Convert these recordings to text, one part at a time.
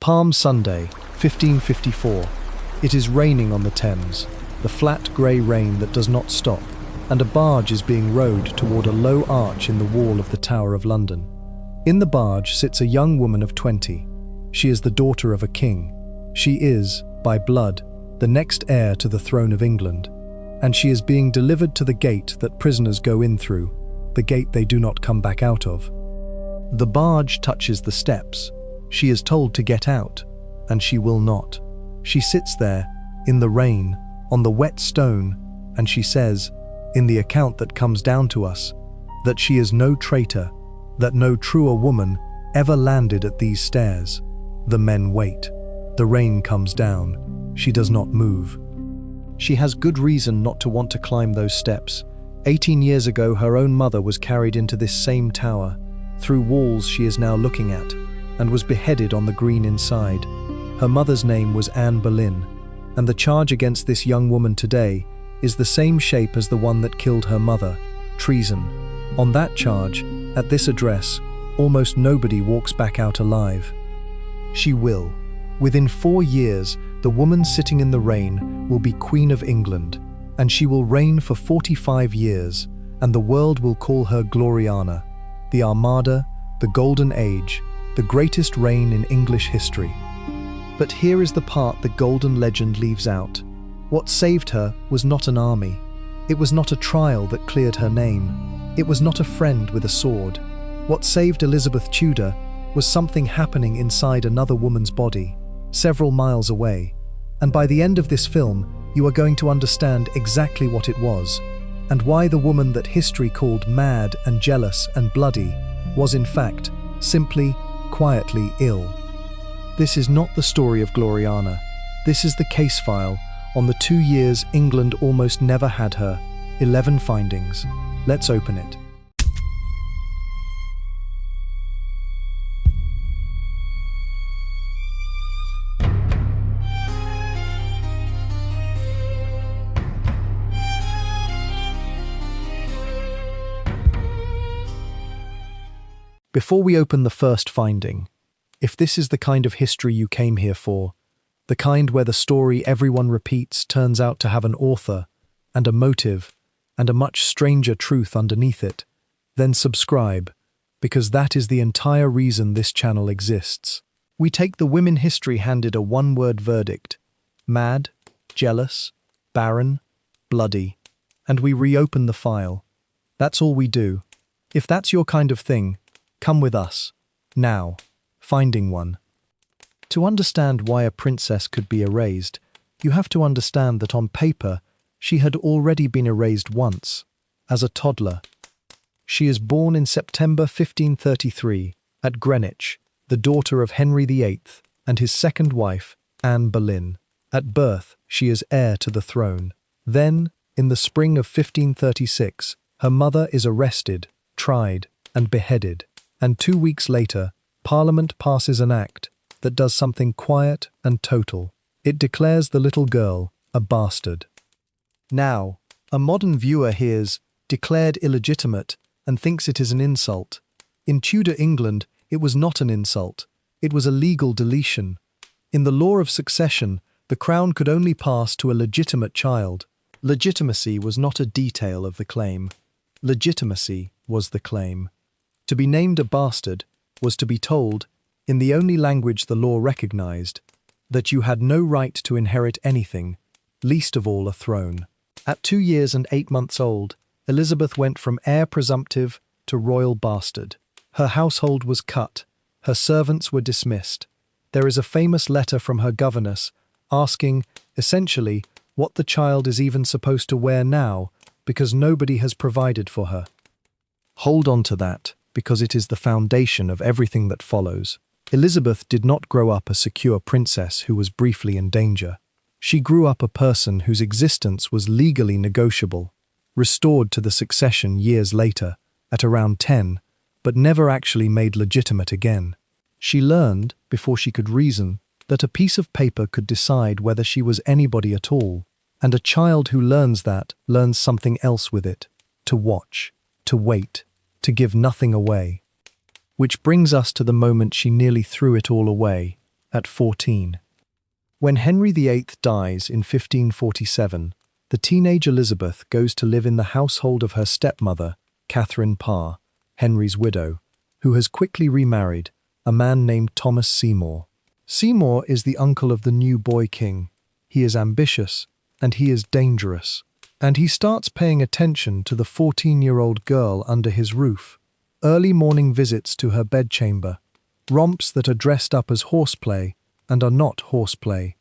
Palm Sunday, 1554. It is raining on the Thames, the flat grey rain that does not stop, and a barge is being rowed toward a low arch in the wall of the Tower of London. In the barge sits a young woman of 20. She is the daughter of a king. She is, by blood, the next heir to the throne of England, and she is being delivered to the gate that prisoners go in through, the gate they do not come back out of. The barge touches the steps. She is told to get out, and she will not. She sits there, in the rain, on the wet stone, and she says, in the account that comes down to us, that she is no traitor, that no truer woman ever landed at these stairs. The men wait. The rain comes down. She does not move. She has good reason not to want to climb those steps. 18 years ago, her own mother was carried into this same tower, through walls she is now looking at, and was beheaded on the green inside. Her mother's name was Anne Boleyn, and the charge against this young woman today is the same shape as the one that killed her mother, treason. On that charge, at this address, almost nobody walks back out alive. She will. Within 4 years, the woman sitting in the rain will be Queen of England, and she will reign for 45 years, and the world will call her Gloriana, the Armada, the Golden Age, the greatest reign in English history. But here is the part the golden legend leaves out. What saved her was not an army. It was not a trial that cleared her name. It was not a friend with a sword. What saved Elizabeth Tudor was something happening inside another woman's body, several miles away. And by the end of this film, you are going to understand exactly what it was, and why the woman that history called mad and jealous and bloody was in fact simply, quietly ill. This is not the story of Gloriana. This is the case file on the 2 years England almost never had her. 11 findings. Let's open it. Before we open the first finding, if this is the kind of history you came here for, the kind where the story everyone repeats turns out to have an author and a motive and a much stranger truth underneath it, then subscribe, because that is the entire reason this channel exists. We take the women history handed a one-word verdict: mad, jealous, barren, bloody, and we reopen the file. That's all we do. If that's your kind of thing, come with us. Now, finding one. To understand why a princess could be erased, you have to understand that on paper, she had already been erased once, as a toddler. She is born in September 1533, at Greenwich, the daughter of Henry VIII and his second wife, Anne Boleyn. At birth, she is heir to the throne. Then, in the spring of 1536, her mother is arrested, tried, and beheaded. And 2 weeks later, Parliament passes an act that does something quiet and total. It declares the little girl a bastard. Now, a modern viewer hears "declared illegitimate" and thinks it is an insult. In Tudor England, it was not an insult. It was a legal deletion. In the law of succession, the crown could only pass to a legitimate child. Legitimacy was not a detail of the claim. Legitimacy was the claim. To be named a bastard was to be told, in the only language the law recognized, that you had no right to inherit anything, least of all a throne. At 2 years and 8 months old, Elizabeth went from heir presumptive to royal bastard. Her household was cut. Her servants were dismissed. There is a famous letter from her governess asking, essentially, what the child is even supposed to wear now, because nobody has provided for her. Hold on to that, because it is the foundation of everything that follows. Elizabeth did not grow up a secure princess who was briefly in danger. She grew up a person whose existence was legally negotiable, restored to the succession years later, at around 10, but never actually made legitimate again. She learned, before she could reason, that a piece of paper could decide whether she was anybody at all, and a child who learns that learns something else with it: to watch, to wait, to give nothing away. Which brings us to the moment she nearly threw it all away, at 14. When Henry VIII dies in 1547, the teenage Elizabeth goes to live in the household of her stepmother, Catherine Parr, Henry's widow, who has quickly remarried a man named Thomas Seymour. Seymour is the uncle of the new boy king. He is ambitious, and he is dangerous. And he starts paying attention to the 14-year-old girl under his roof. Early morning visits to her bedchamber, romps that are dressed up as horseplay and are not horseplay.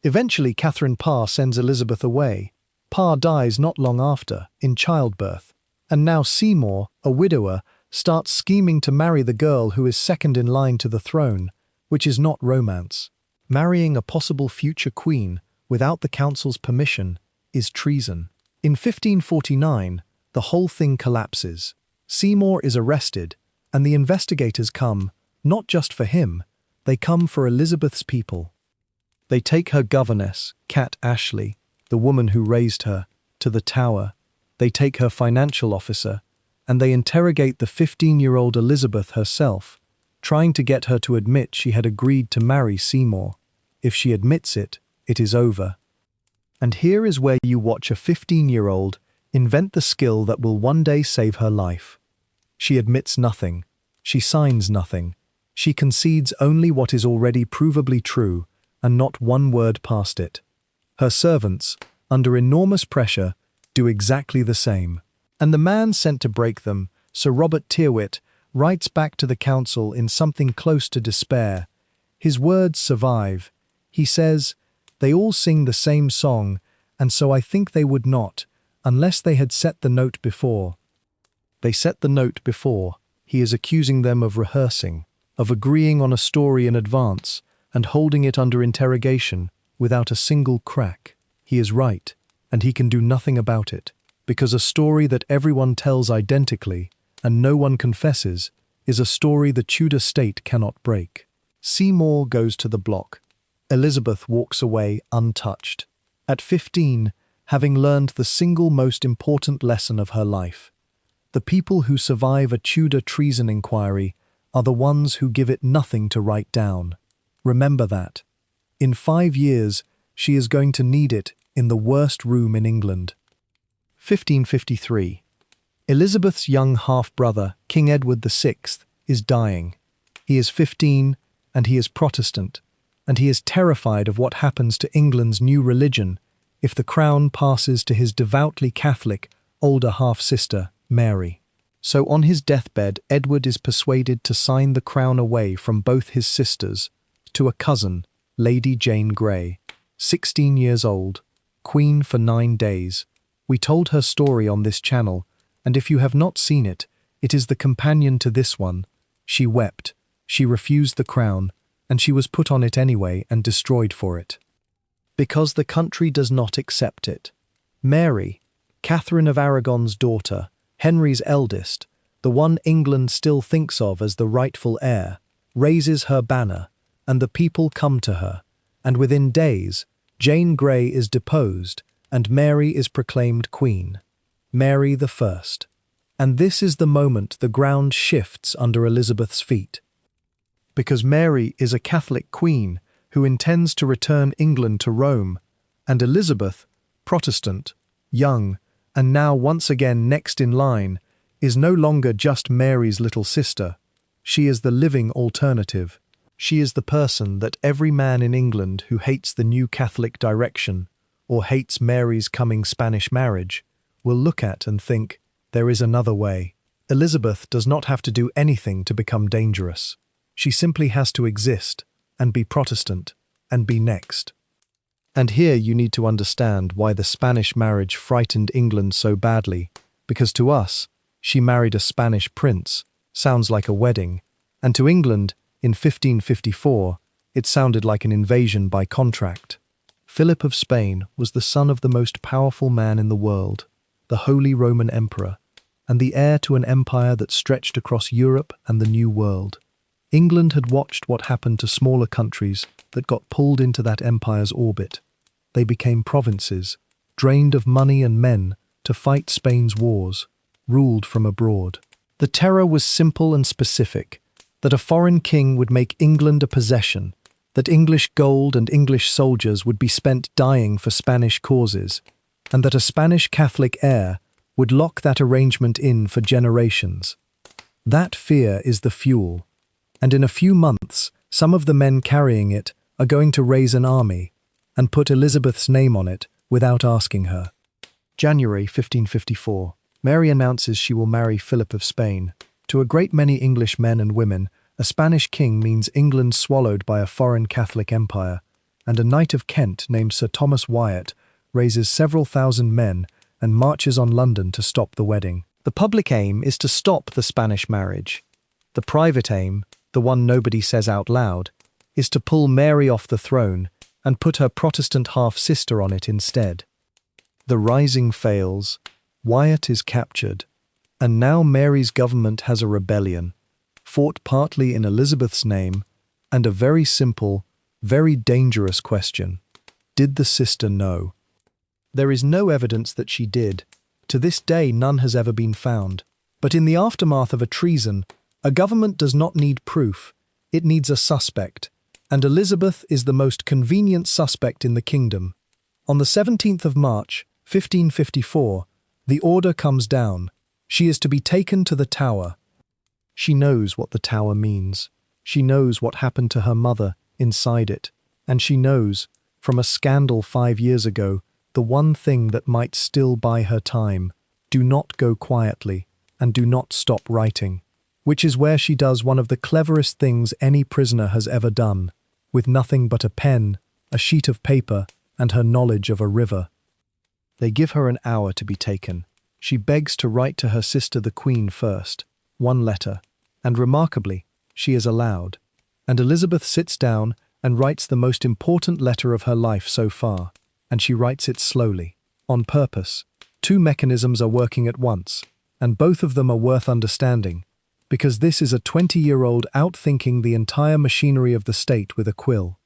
Eventually, Catherine Parr sends Elizabeth away. Parr dies not long after, in childbirth. And now Seymour, a widower, starts scheming to marry the girl who is second in line to the throne, which is not romance. Marrying a possible future queen without the council's permission is treason. In 1549, the whole thing collapses. Seymour is arrested, and the investigators come, not just for him, they come for Elizabeth's people. They take her governess, Cat Ashley, the woman who raised her, to the Tower. They take her financial officer, and they interrogate the 15-year-old Elizabeth herself, trying to get her to admit she had agreed to marry Seymour. If she admits it, it is over. And here is where you watch a 15-year-old invent the skill that will one day save her life. She admits nothing. She signs nothing. She concedes only what is already provably true, and not one word past it. Her servants, under enormous pressure, do exactly the same. And the man sent to break them, Sir Robert Tyrwhitt, writes back to the council in something close to despair. His words survive. He says, "They all sing the same song, and so I think they would not, unless they had set the note before." They set the note before. He is accusing them of rehearsing, of agreeing on a story in advance, and holding it under interrogation without a single crack. He is right, and he can do nothing about it, because a story that everyone tells identically, and no one confesses, is a story the Tudor state cannot break. Seymour goes to the block. Elizabeth walks away untouched. At 15, having learned the single most important lesson of her life. The people who survive a Tudor treason inquiry are the ones who give it nothing to write down. Remember that. In 5 years, she is going to need it in the worst room in England. 1553. Elizabeth's young half-brother, King Edward VI, is dying. He is 15, and he is Protestant, and he is terrified of what happens to England's new religion if the crown passes to his devoutly Catholic older half-sister, Mary. So on his deathbed, Edward is persuaded to sign the crown away from both his sisters to a cousin, Lady Jane Grey, 16 years old, queen for 9 days. We told her story on this channel, and if you have not seen it, it is the companion to this one. She wept, she refused the crown, and she was put on it anyway and destroyed for it. Because the country does not accept it. Mary, Catherine of Aragon's daughter, Henry's eldest, the one England still thinks of as the rightful heir, raises her banner, and the people come to her, and within days, Jane Grey is deposed, and Mary is proclaimed queen. Mary the First. And this is the moment the ground shifts under Elizabeth's feet. Because Mary is a Catholic queen who intends to return England to Rome, and Elizabeth, Protestant, young, and now once again next in line, is no longer just Mary's little sister. She is the living alternative. She is the person that every man in England who hates the new Catholic direction, or hates Mary's coming Spanish marriage, will look at and think, there is another way. Elizabeth does not have to do anything to become dangerous. She simply has to exist, and be Protestant, and be next. And here you need to understand why the Spanish marriage frightened England so badly, because to us, she married a Spanish prince, sounds like a wedding, and to England, in 1554, it sounded like an invasion by contract. Philip of Spain was the son of the most powerful man in the world, the Holy Roman Emperor, and the heir to an empire that stretched across Europe and the New World. England had watched what happened to smaller countries that got pulled into that empire's orbit. They became provinces, drained of money and men to fight Spain's wars, ruled from abroad. The terror was simple and specific, that a foreign king would make England a possession, that English gold and English soldiers would be spent dying for Spanish causes, and that a Spanish Catholic heir would lock that arrangement in for generations. That fear is the fuel, and in a few months, some of the men carrying it are going to raise an army and put Elizabeth's name on it without asking her. January 1554. Mary announces she will marry Philip of Spain. To a great many English men and women, a Spanish king means England swallowed by a foreign Catholic empire, and a knight of Kent named Sir Thomas Wyatt raises several thousand men and marches on London to stop the wedding. The public aim is to stop the Spanish marriage. The private aim, the one nobody says out loud, is to pull Mary off the throne and put her Protestant half-sister on it instead. The rising fails, Wyatt is captured, and now Mary's government has a rebellion, fought partly in Elizabeth's name, and a very simple, very dangerous question. Did the sister know? There is no evidence that she did. To this day, none has ever been found. But in the aftermath of a treason, a government does not need proof. It needs a suspect, and Elizabeth is the most convenient suspect in the kingdom. On the 17th of March, 1554, the order comes down. She is to be taken to the Tower. She knows what the Tower means. She knows what happened to her mother inside it. And she knows, from a scandal 5 years ago, the one thing that might still buy her time: do not go quietly, and do not stop writing. Which is where she does one of the cleverest things any prisoner has ever done, with nothing but a pen, a sheet of paper, and her knowledge of a river. They give her an hour to be taken. She begs to write to her sister the Queen first, one letter, and remarkably, she is allowed. And Elizabeth sits down and writes the most important letter of her life so far, and she writes it slowly, on purpose. 2 mechanisms are working at once, and both of them are worth understanding, because this is a 20-year-old outthinking the entire machinery of the state with a quill.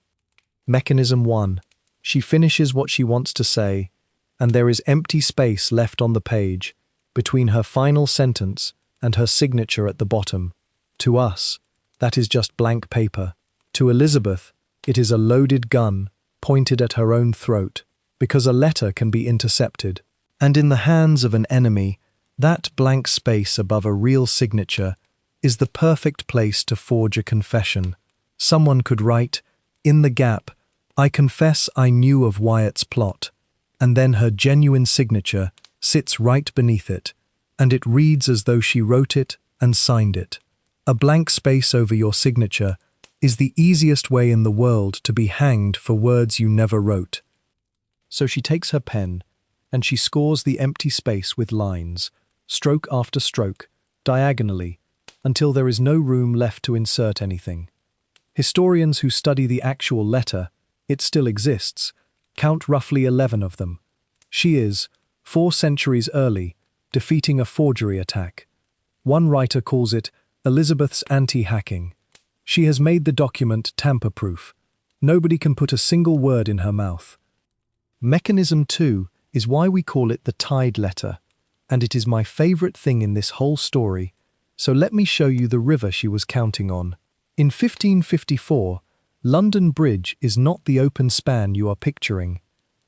Mechanism 1. She finishes what she wants to say, and there is empty space left on the page, between her final sentence and her signature at the bottom. To us, that is just blank paper. To Elizabeth, it is a loaded gun pointed at her own throat, because a letter can be intercepted. And in the hands of an enemy, that blank space above a real signature is the perfect place to forge a confession. Someone could write, in the gap, "I confess I knew of Wyatt's plot," and then her genuine signature sits right beneath it, and it reads as though she wrote it and signed it. A blank space over your signature is the easiest way in the world to be hanged for words you never wrote. So she takes her pen, and she scores the empty space with lines, stroke after stroke, diagonally, until there is no room left to insert anything. Historians who study the actual letter, it still exists, count roughly 11 of them. She is, 4 centuries early, defeating a forgery attack. One writer calls it Elizabeth's anti-hacking. She has made the document tamper-proof. Nobody can put a single word in her mouth. Mechanism 2 is why we call it the Tide letter, and it is my favorite thing in this whole story, so let me show you the river she was counting on. In 1554, London Bridge is not the open span you are picturing.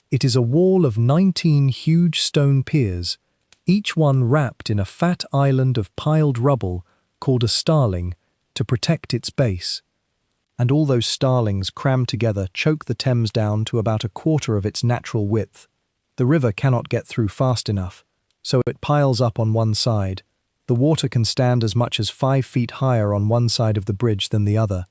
It is a wall of 19 huge stone piers, each one wrapped in a fat island of piled rubble called a starling to protect its base. And all those starlings crammed together choke the Thames down to about a quarter of its natural width. The river cannot get through fast enough, so it piles up on one side. The water can stand as much as 5 feet higher on one side of the bridge than the other,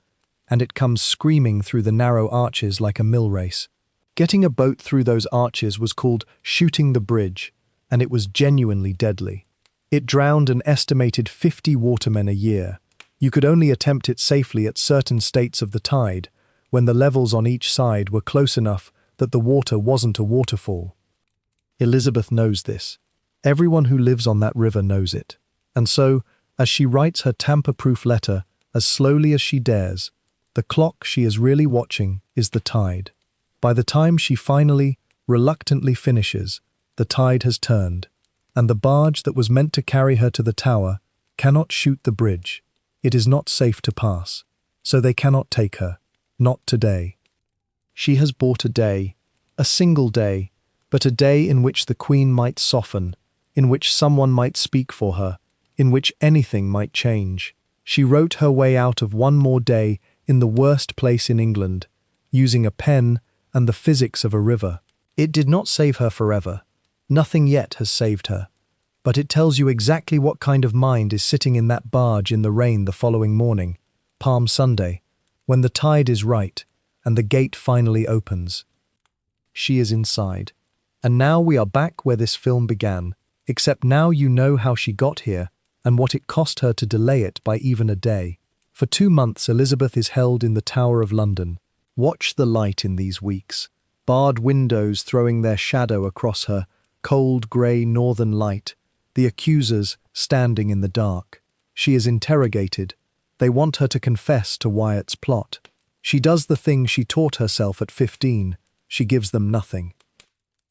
and it comes screaming through the narrow arches like a mill race. Getting a boat through those arches was called shooting the bridge, and it was genuinely deadly. It drowned an estimated 50 watermen a year. You could only attempt it safely at certain states of the tide, when the levels on each side were close enough that the water wasn't a waterfall. Elizabeth knows this. Everyone who lives on that river knows it. And so, as she writes her tamper-proof letter as slowly as she dares, the clock she is really watching is the tide. By the time she finally, reluctantly finishes, the tide has turned, and the barge that was meant to carry her to the Tower cannot shoot the bridge. It is not safe to pass, so they cannot take her. not today. She has bought a day, a single day, but a day in which the Queen might soften, in which someone might speak for her, in which anything might change. She wrote her way out of one more day in the worst place in England, using a pen and the physics of a river. It did not save her forever. Nothing yet has saved her. But it tells you exactly what kind of mind is sitting in that barge in the rain the following morning, Palm Sunday, when the tide is right and the gate finally opens. She is inside. And now we are back where this film began, except now you know how she got here and what it cost her to delay it by even a day. For 2 months Elizabeth is held in the Tower of London. Watch the light in these weeks. Barred windows throwing their shadow across her, cold grey northern light, the accusers standing in the dark. She is interrogated. They want her to confess to Wyatt's plot. She does the thing she taught herself at 15. She gives them nothing.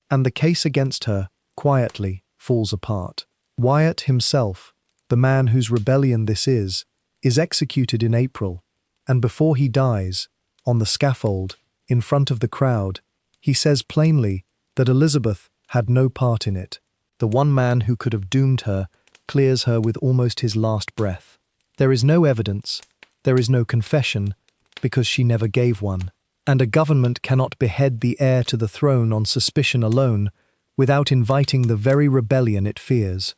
And the case against her, quietly, falls apart. Wyatt himself, the man whose rebellion this is executed in April, and before he dies, on the scaffold, in front of the crowd, he says plainly that Elizabeth had no part in it. The one man who could have doomed her clears her with almost his last breath. There is no evidence, there is no confession, because she never gave one. And a government cannot behead the heir to the throne on suspicion alone without inviting the very rebellion it fears.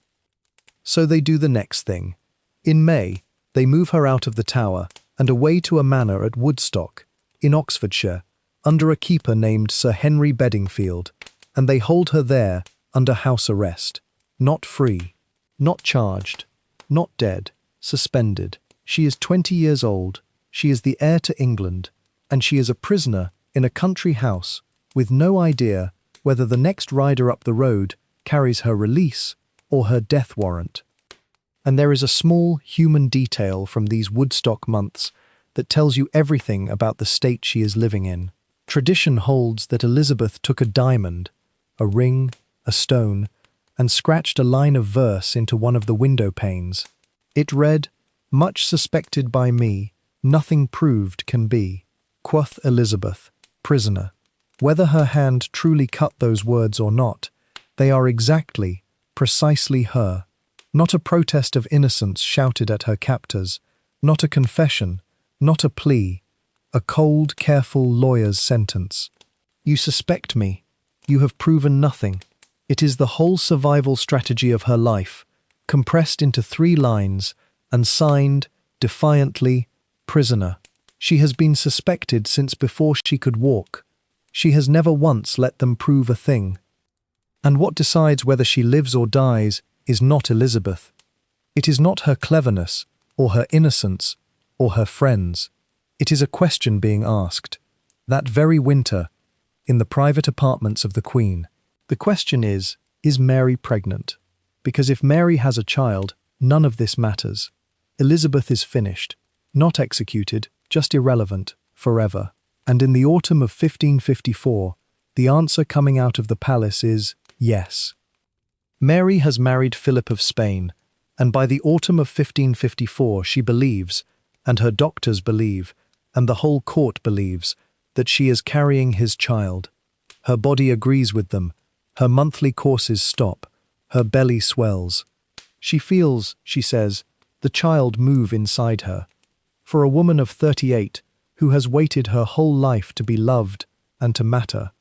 So they do the next thing. In May, they move her out of the Tower and away to a manor at Woodstock, in Oxfordshire, under a keeper named Sir Henry Bedingfield, and they hold her there under house arrest, not free, not charged, not dead, suspended. She is 20 years old, she is the heir to England, and she is a prisoner in a country house with no idea whether the next rider up the road carries her release or her death warrant. And there is a small human detail from these Woodstock months that tells you everything about the state she is living in. Tradition holds that Elizabeth took a diamond, a ring, a stone, and scratched a line of verse into one of the window panes. It read, "Much suspected by me, nothing proved can be," quoth Elizabeth, prisoner. Whether her hand truly cut those words or not, they are exactly, precisely her. Not a protest of innocence shouted at her captors, not a confession, not a plea, a cold, careful lawyer's sentence. You suspect me. You have proven nothing. It is the whole survival strategy of her life, compressed into 3 lines and signed, defiantly, prisoner. She has been suspected since before she could walk. She has never once let them prove a thing. And what decides whether she lives or dies is not Elizabeth. It is not her cleverness, or her innocence, or her friends. It is a question being asked. That very winter, in the private apartments of the Queen. The question is Mary pregnant? Because if Mary has a child, none of this matters. Elizabeth is finished, not executed, just irrelevant, forever. And in the autumn of 1554, the answer coming out of the palace is yes. Mary has married Philip of Spain, and by the autumn of 1554 she believes, and her doctors believe, and the whole court believes, that she is carrying his child. Her body agrees with them, her monthly courses stop, her belly swells. She feels, she says, the child move inside her. For a woman of 38, who has waited her whole life to be loved and to matter,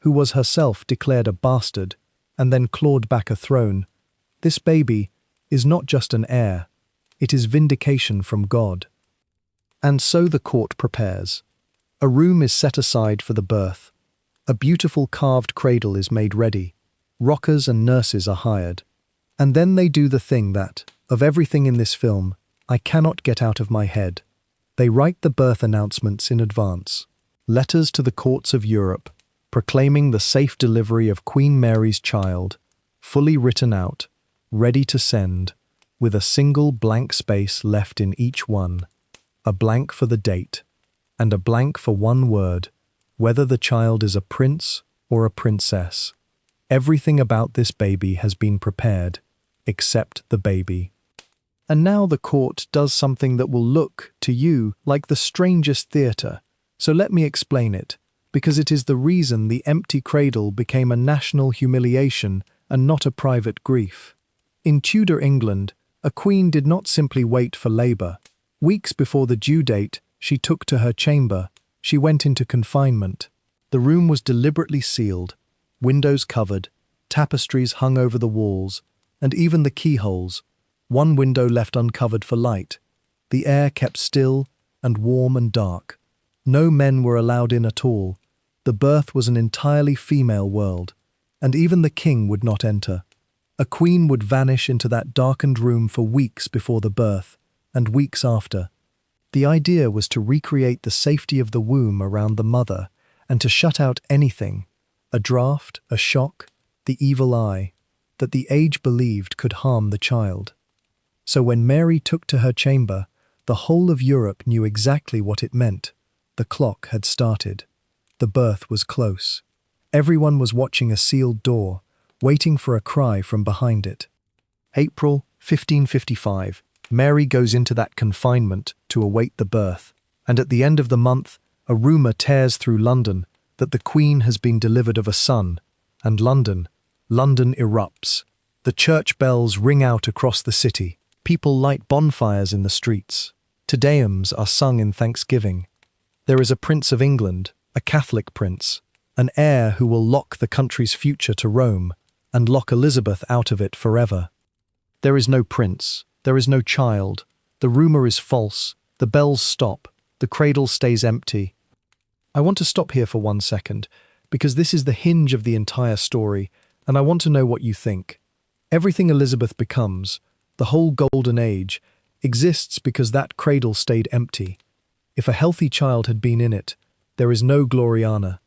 who was herself declared a bastard and then clawed back a throne, this baby is not just an heir, it is vindication from God. And so the court prepares. A room is set aside for the birth. A beautiful carved cradle is made ready. Rockers and nurses are hired. And then they do the thing that, of everything in this film, I cannot get out of my head. They write the birth announcements in advance. Letters to the courts of Europe, proclaiming the safe delivery of Queen Mary's child, fully written out, ready to send, with a single blank space left in each one, a blank for the date, and a blank for one word, whether the child is a prince or a princess. Everything about this baby has been prepared, except the baby. And now the court does something that will look, to you, like the strangest theatre, So let me explain it, because it is the reason the empty cradle became a national humiliation and not a private grief. In Tudor England, a queen did not simply wait for labour. Weeks before the due date, she took to her chamber. She went into confinement. The room was deliberately sealed, windows covered, tapestries hung over the walls, and even the keyholes, one window left uncovered for light. The air kept still and warm and dark. No men were allowed in at all. The birth was an entirely female world, and even the king would not enter. A queen would vanish into that darkened room for weeks before the birth, and weeks after. The idea was to recreate the safety of the womb around the mother, and to shut out anything, a draught, a shock, the evil eye, that the age believed could harm the child. So when Mary took to her chamber, the whole of Europe knew exactly what it meant. The clock had started. The birth was close. Everyone was watching a sealed door, waiting for a cry from behind it. April 1555. Mary goes into that confinement to await the birth, and at the end of the month, a rumour tears through London that the Queen has been delivered of a son, and London erupts. The church bells ring out across the city. People light bonfires in the streets. Te Deums are sung in thanksgiving. There is a Prince of England, a Catholic prince, an heir who will lock the country's future to Rome and lock Elizabeth out of it forever. There is no prince, there is no child, the rumour is false, the bells stop, the cradle stays empty. I want to stop here for 1 second, because this is the hinge of the entire story, and I want to know what you think. Everything Elizabeth becomes, the whole golden age, exists because that cradle stayed empty. If a healthy child had been in it, there is no Gloriana.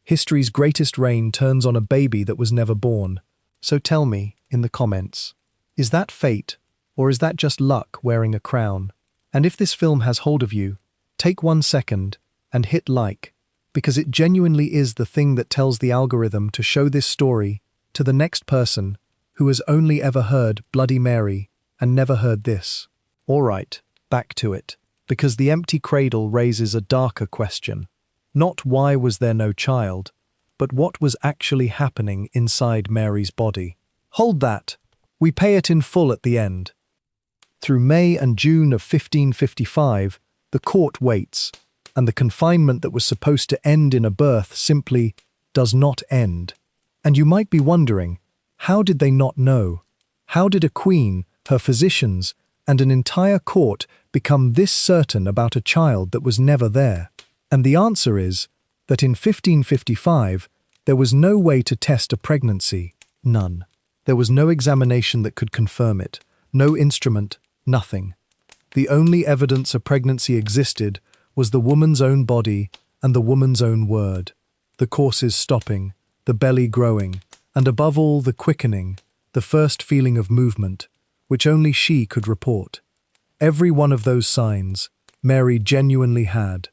History's greatest reign turns on a baby that was never born. So tell me, in the comments, is that fate, or is that just luck wearing a crown? And if this film has hold of you, take 1 second and hit like, because it genuinely is the thing that tells the algorithm to show this story to the next person who has only ever heard Bloody Mary and never heard this. All right, back to it. Because the empty cradle raises a darker question. Not why was there no child, but what was actually happening inside Mary's body. Hold that. We pay it in full at the end. Through May and June of 1555, the court waits, and the confinement that was supposed to end in a birth simply does not end. And you might be wondering, how did they not know? How did a queen, her physicians, and an entire court become this certain about a child that was never there? And the answer is that in 1555, there was no way to test a pregnancy. None. There was no examination that could confirm it. No instrument, nothing. The only evidence a pregnancy existed was the woman's own body and the woman's own word. The courses stopping, the belly growing, and above all the quickening, the first feeling of movement, which only she could report. Every one of those signs, Mary genuinely had.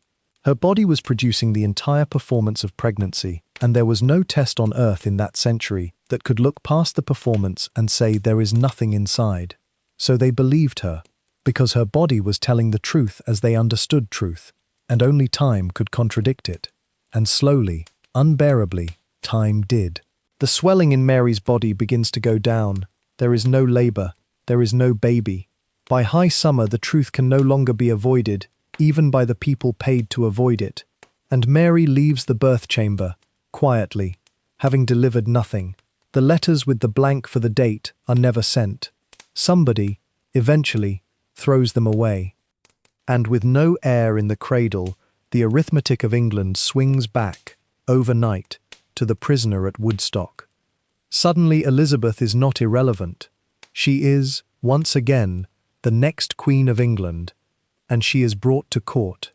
Her body was producing the entire performance of pregnancy, and there was no test on earth in that century that could look past the performance and say there is nothing inside. So they believed her, because her body was telling the truth as they understood truth, and only time could contradict it. And slowly, unbearably, time did. The swelling in Mary's body begins to go down. There is no labour. There is no baby. By high summer, the truth can no longer be avoided, even by the people paid to avoid it. And Mary leaves the birth chamber, quietly, having delivered nothing. The letters with the blank for the date are never sent. Somebody, eventually, throws them away. And with no heir in the cradle, the arithmetic of England swings back, overnight, to the prisoner at Woodstock. Suddenly Elizabeth is not irrelevant. She is, once again, the next Queen of England, and she is brought to court.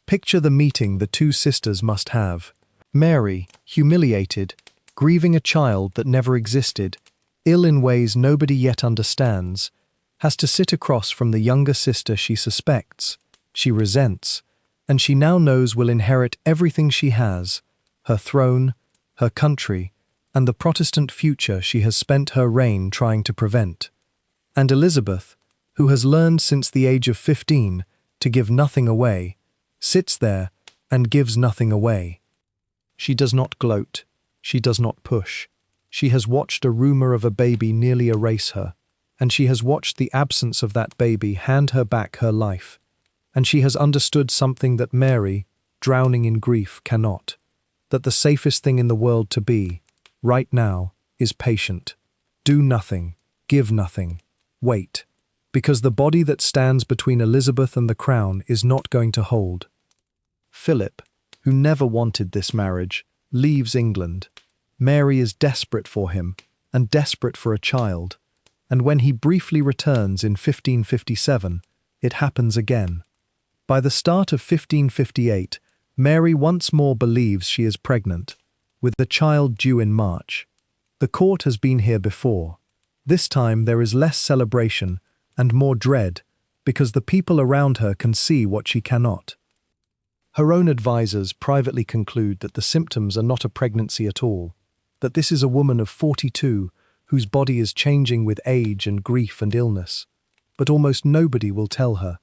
Picture the meeting the two sisters must have. Mary, humiliated, grieving a child that never existed, ill in ways nobody yet understands, has to sit across from the younger sister she suspects, she resents, and she now knows will inherit everything she has, her throne, her country, and the Protestant future she has spent her reign trying to prevent. And Elizabeth, who has learned since the age of 15 to give nothing away, sits there, and gives nothing away. She does not gloat. She does not push. She has watched a rumor of a baby nearly erase her, and she has watched the absence of that baby hand her back her life, and she has understood something that Mary, drowning in grief, cannot, that the safest thing in the world to be, right now, is patient. Do nothing, give nothing, wait, because the body that stands between Elizabeth and the crown is not going to hold. Philip, who never wanted this marriage, leaves England. Mary is desperate for him, and desperate for a child, and when he briefly returns in 1557, it happens again. By the start of 1558, Mary once more believes she is pregnant, with the child due in March. The court has been here before. This time there is less celebration and more dread, because the people around her can see what she cannot. Her own advisors privately conclude that the symptoms are not a pregnancy at all, that this is a woman of 42 whose body is changing with age and grief and illness. But almost nobody will tell her.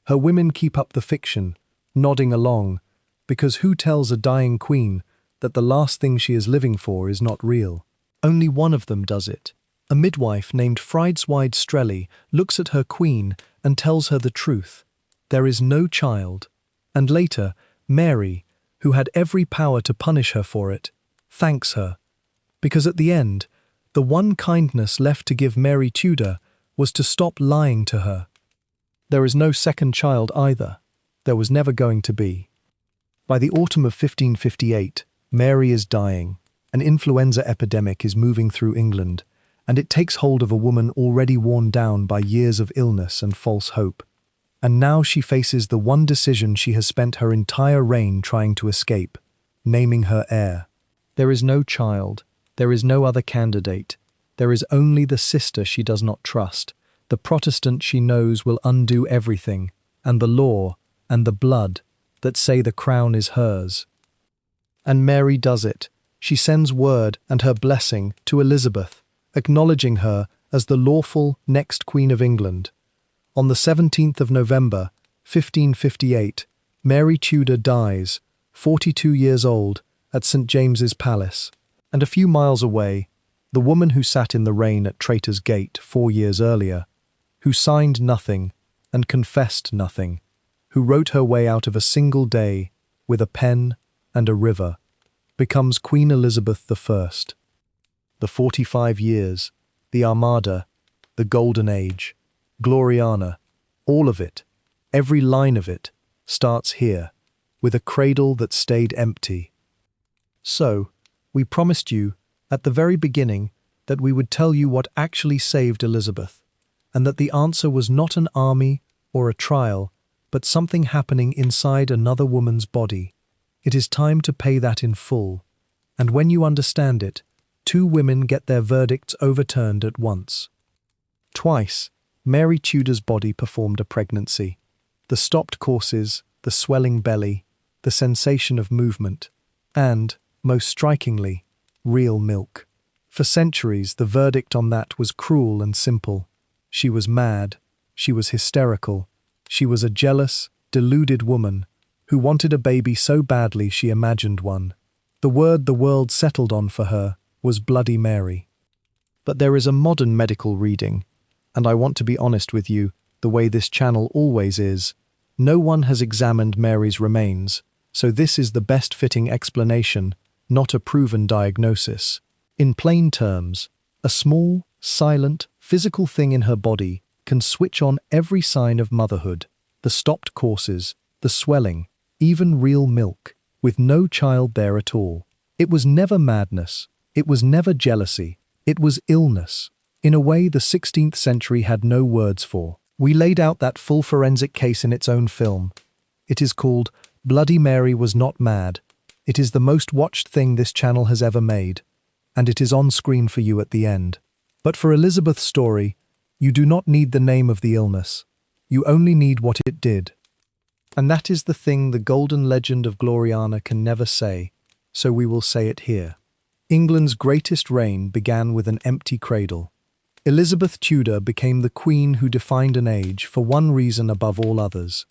Her women keep up the fiction, nodding along, because who tells a dying queen that the last thing she is living for is not real? Only one of them does it. A midwife named Friedeswide Strelly looks at her queen and tells her the truth. There is no child. And later, Mary, who had every power to punish her for it, thanks her. Because at the end, the one kindness left to give Mary Tudor was to stop lying to her. There is no second child either. There was never going to be. By the autumn of 1558, Mary is dying. An influenza epidemic is moving through England, and it takes hold of a woman already worn down by years of illness and false hope. And now she faces the one decision she has spent her entire reign trying to escape, naming her heir. There is no child. There is no other candidate. There is only the sister she does not trust, the Protestant she knows will undo everything, and the law and the blood that say the crown is hers. And Mary does it. She sends word and her blessing to Elizabeth, acknowledging her as the lawful next Queen of England. On the 17th of November, 1558, Mary Tudor dies, 42 years old, at St. James's Palace. And a few miles away, the woman who sat in the rain at Traitors Gate 4 years earlier, who signed nothing and confessed nothing, who wrote her way out of a single day with a pen and a river, becomes Queen Elizabeth I. The 45 years, the Armada, the Golden Age, Gloriana, all of it, every line of it, starts here, with a cradle that stayed empty. So, we promised you, at the very beginning, that we would tell you what actually saved Elizabeth, and that the answer was not an army or a trial, but something happening inside another woman's body. It is time to pay that in full, and when you understand it, 2 women get their verdicts overturned at once. Twice, Mary Tudor's body performed a pregnancy. The stopped courses, the swelling belly, the sensation of movement, and, most strikingly, real milk. For centuries, the verdict on that was cruel and simple. She was mad, she was hysterical, she was a jealous, deluded woman who wanted a baby so badly she imagined one. The word the world settled on for her was Bloody Mary. But there is a modern medical reading, and I want to be honest with you, the way this channel always is. No one has examined Mary's remains, so this is the best fitting explanation, not a proven diagnosis. In plain terms, a small, silent, physical thing in her body can switch on every sign of motherhood, the stopped courses, the swelling, even real milk, with no child there at all. It was never madness, it was never jealousy, it was illness, in a way the 16th century had no words for. We laid out that full forensic case in its own film. It is called Bloody Mary Was Not Mad. It is the most watched thing this channel has ever made, and it is on screen for you at the end. But for Elizabeth's story, you do not need the name of the illness. You only need what it did. And that is the thing the golden legend of Gloriana can never say, so we will say it here. England's greatest reign began with an empty cradle. Elizabeth Tudor became the queen who defined an age for one reason above all others.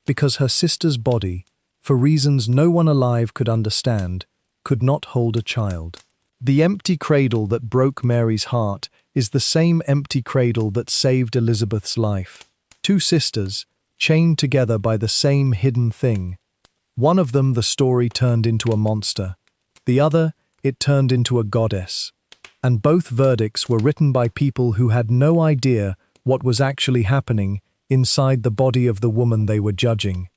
Because her sister's body, for reasons no one alive could understand, could not hold a child. The empty cradle that broke Mary's heart is the same empty cradle that saved Elizabeth's life. Two sisters, chained together by the same hidden thing. One of them the story turned into a monster. The other, it turned into a goddess. And both verdicts were written by people who had no idea what was actually happening inside the body of the woman they were judging.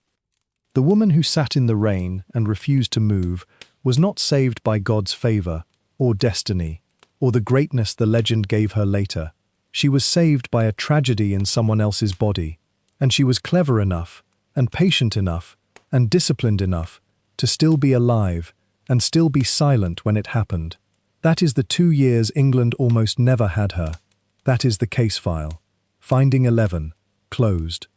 The woman who sat in the rain and refused to move was not saved by God's favor, or destiny, or the greatness the legend gave her later. She was saved by a tragedy in someone else's body, and she was clever enough, and patient enough, and disciplined enough to still be alive and still be silent when it happened. That is the 2 years England almost never had her. That is the case file. Finding 11. Closed.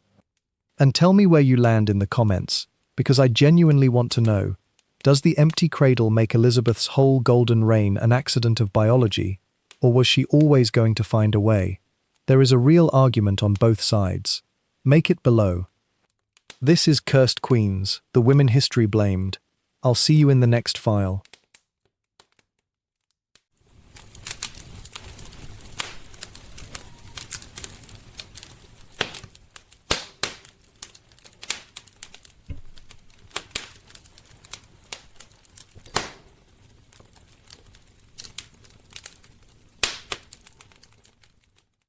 And tell me where you land in the comments, because I genuinely want to know. Does the empty cradle make Elizabeth's whole golden reign an accident of biology, or was she always going to find a way? There is a real argument on both sides. Make it below. This is Cursed Queens, the women history blamed. I'll see you in the next file.